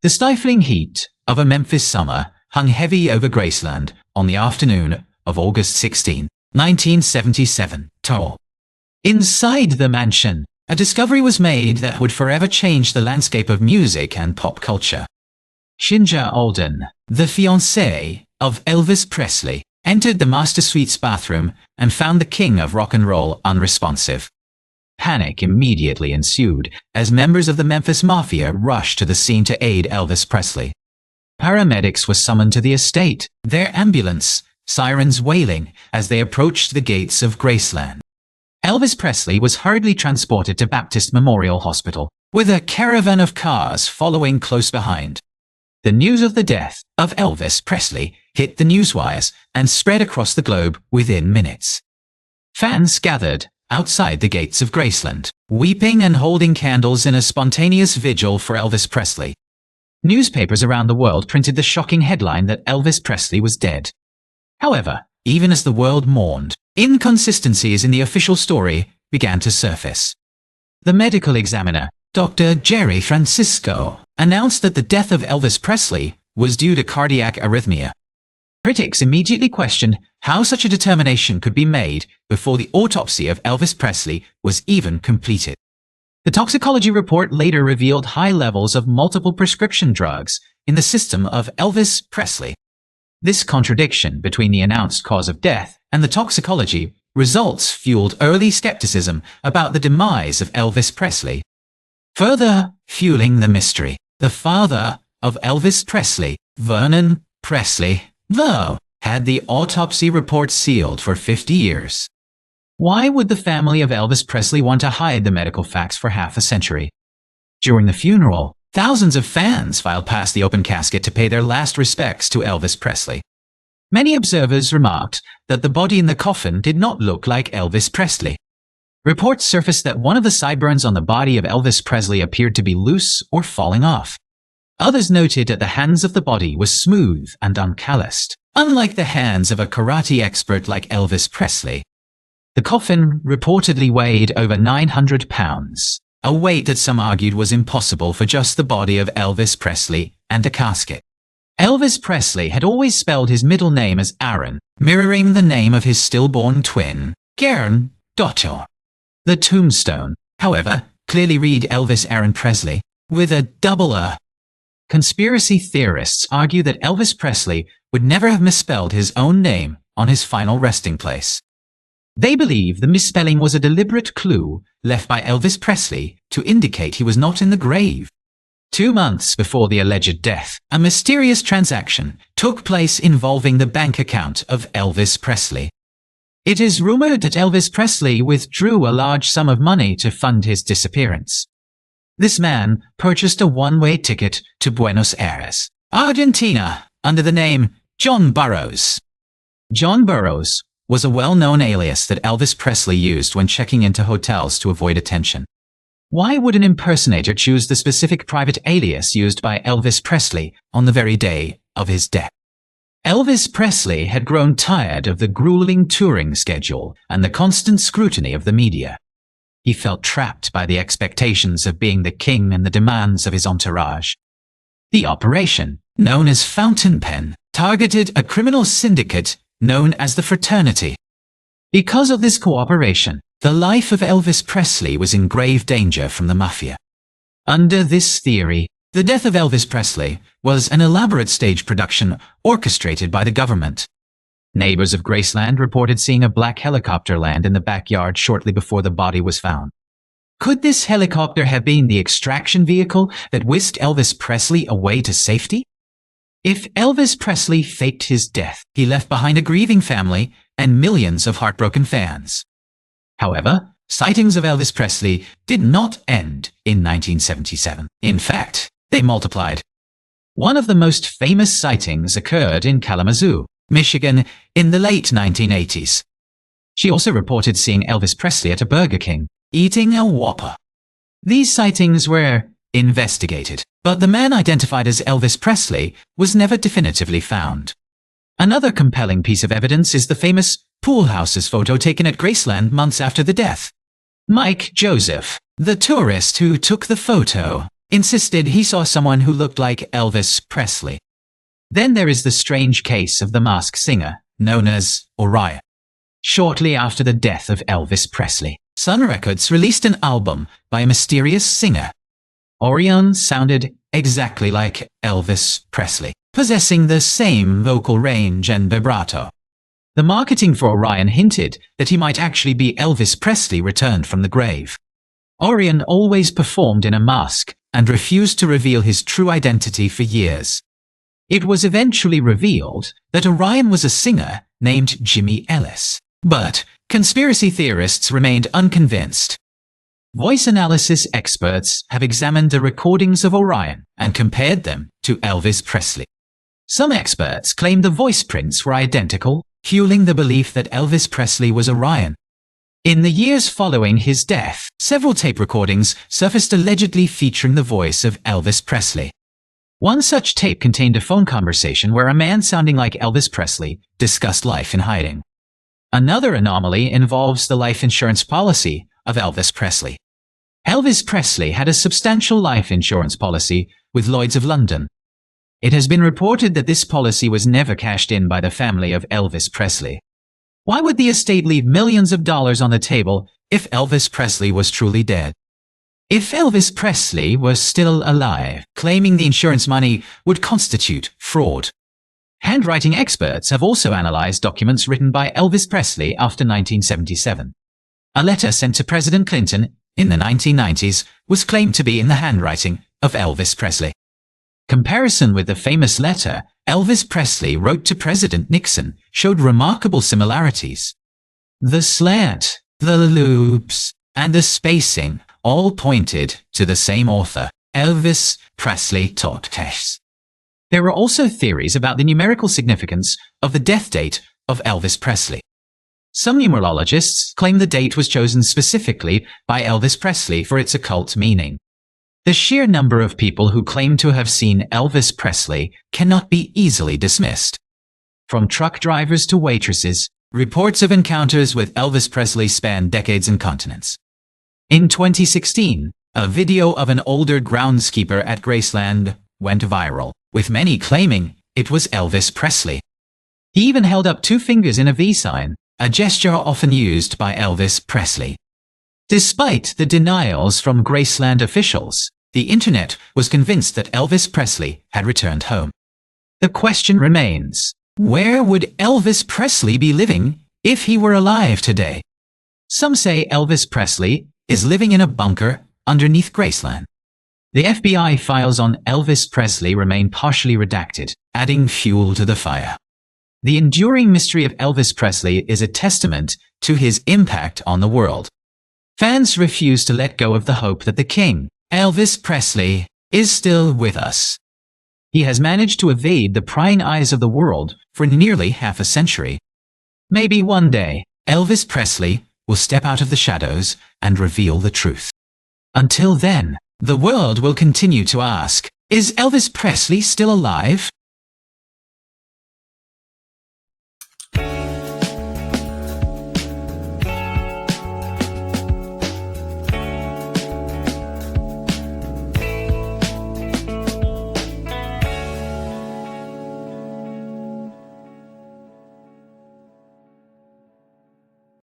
The stifling heat of a Memphis summer hung heavy over Graceland on the afternoon of August 16, 1977. Inside the mansion, a discovery was made that would forever change the landscape of music and pop culture. Ginger Alden, the fiancée of Elvis Presley, entered the master suite's bathroom and found the king of rock and roll unresponsive. Panic immediately ensued as members of the Memphis Mafia rushed to the scene to aid Elvis Presley. Paramedics were summoned to the estate, their ambulance, sirens wailing as they approached the gates of Graceland. Elvis Presley was hurriedly transported to Baptist Memorial Hospital, with a caravan of cars following close behind. The news of the death of Elvis Presley hit the newswires and spread across the globe within minutes. Fans gathered outside the gates of Graceland, weeping and holding candles in a spontaneous vigil for Elvis Presley. Newspapers around the world printed the shocking headline that Elvis Presley was dead. However, even as the world mourned, inconsistencies in the official story began to surface. The medical examiner, Dr. Jerry Francisco, announced that the death of Elvis Presley was due to cardiac arrhythmia. Critics immediately questioned how such a determination could be made before the autopsy of Elvis Presley was even completed. The toxicology report later revealed high levels of multiple prescription drugs in the system of Elvis Presley. This contradiction between the announced cause of death and the toxicology results fueled early skepticism about the demise of Elvis Presley. Further fueling the mystery, the father of Elvis Presley, Vernon Presley, though, had the autopsy report sealed for 50 years. Why would the family of Elvis Presley want to hide the medical facts for half a century? During the funeral, thousands of fans filed past the open casket to pay their last respects to Elvis Presley. Many observers remarked that the body in the coffin did not look like Elvis Presley. Reports surfaced that one of the sideburns on the body of Elvis Presley appeared to be loose or falling off. Others noted that the hands of the body were smooth and uncalloused, unlike the hands of a karate expert like Elvis Presley. The coffin reportedly weighed over 900 pounds, a weight that some argued was impossible for just the body of Elvis Presley and a casket. Elvis Presley had always spelled his middle name as Aaron, mirroring the name of his stillborn twin, Karen Dotto. The tombstone, however, clearly read Elvis Aaron Presley, with a double A. Conspiracy theorists argue that Elvis Presley would never have misspelled his own name on his final resting place. They believe the misspelling was a deliberate clue left by Elvis Presley to indicate he was not in the grave. 2 months before the alleged death, a mysterious transaction took place involving the bank account of Elvis Presley. It is rumored that Elvis Presley withdrew a large sum of money to fund his disappearance. This man purchased a one-way ticket to Buenos Aires, Argentina, under the name John Burroughs. John Burroughs was a well-known alias that Elvis Presley used when checking into hotels to avoid attention. Why would an impersonator choose the specific private alias used by Elvis Presley on the very day of his death? Elvis Presley had grown tired of the grueling touring schedule and the constant scrutiny of the media. He felt trapped by the expectations of being the king and the demands of his entourage. The operation, known as Fountain Pen, targeted a criminal syndicate known as the Fraternity. Because of this cooperation, the life of Elvis Presley was in grave danger from the mafia. Under this theory, the death of Elvis Presley was an elaborate stage production orchestrated by the government. Neighbors of Graceland reported seeing a black helicopter land in the backyard shortly before the body was found. Could this helicopter have been the extraction vehicle that whisked Elvis Presley away to safety? If Elvis Presley faked his death, he left behind a grieving family and millions of heartbroken fans. However, sightings of Elvis Presley did not end in 1977. In fact, they multiplied. One of the most famous sightings occurred in Kalamazoo, Michigan, in the late 1980s. She also reported seeing Elvis Presley at a Burger King, eating a Whopper. These sightings were investigated, but the man identified as Elvis Presley was never definitively found. Another compelling piece of evidence is the famous Pool Houses photo taken at Graceland months after the death. Mike Joseph, the tourist who took the photo, insisted he saw someone who looked like Elvis Presley. Then there is the strange case of the masked singer, known as Orion. Shortly after the death of Elvis Presley, Sun Records released an album by a mysterious singer. Orion sounded exactly like Elvis Presley, possessing the same vocal range and vibrato. The marketing for Orion hinted that he might actually be Elvis Presley returned from the grave. Orion always performed in a mask and refused to reveal his true identity for years. It was eventually revealed that Orion was a singer named Jimmy Ellis, but conspiracy theorists remained unconvinced. Voice analysis experts have examined the recordings of Orion and compared them to Elvis Presley. Some experts claim the voice prints were identical, fueling the belief that Elvis Presley was Orion. In the years following his death, several tape recordings surfaced allegedly featuring the voice of Elvis Presley. One such tape contained a phone conversation where a man sounding like Elvis Presley discussed life in hiding. Another anomaly involves the life insurance policy of Elvis Presley. Elvis Presley had a substantial life insurance policy with Lloyd's of London. It has been reported that this policy was never cashed in by the family of Elvis Presley. Why would the estate leave millions of dollars on the table if Elvis Presley was truly dead? If Elvis Presley was still alive, claiming the insurance money would constitute fraud. Handwriting experts have also analyzed documents written by Elvis Presley after 1977. A letter sent to President Clinton in the 1990s was claimed to be in the handwriting of Elvis Presley. Comparison with the famous letter Elvis Presley wrote to President Nixon showed remarkable similarities. The slant, the loops, and the spacing all pointed to the same author, Elvis Presley Tortes. There were also theories about the numerical significance of the death date of Elvis Presley. Some numerologists claim the date was chosen specifically by Elvis Presley for its occult meaning. The sheer number of people who claim to have seen Elvis Presley cannot be easily dismissed. From truck drivers to waitresses, reports of encounters with Elvis Presley span decades and continents. In 2016, a video of an older groundskeeper at Graceland went viral, with many claiming it was Elvis Presley. He even held up 2 fingers in a V sign, a gesture often used by Elvis Presley. Despite the denials from Graceland officials, the internet was convinced that Elvis Presley had returned home. The question remains, where would Elvis Presley be living if he were alive today? Some say Elvis Presley is living in a bunker underneath Graceland. The FBI files on Elvis Presley remain partially redacted, adding fuel to the fire. The enduring mystery of Elvis Presley is a testament to his impact on the world. Fans refuse to let go of the hope that the king, Elvis Presley, is still with us. He has managed to evade the prying eyes of the world for nearly half a century. Maybe one day, Elvis Presley will step out of the shadows and reveal the truth. Until then, the world will continue to ask, is Elvis Presley still alive?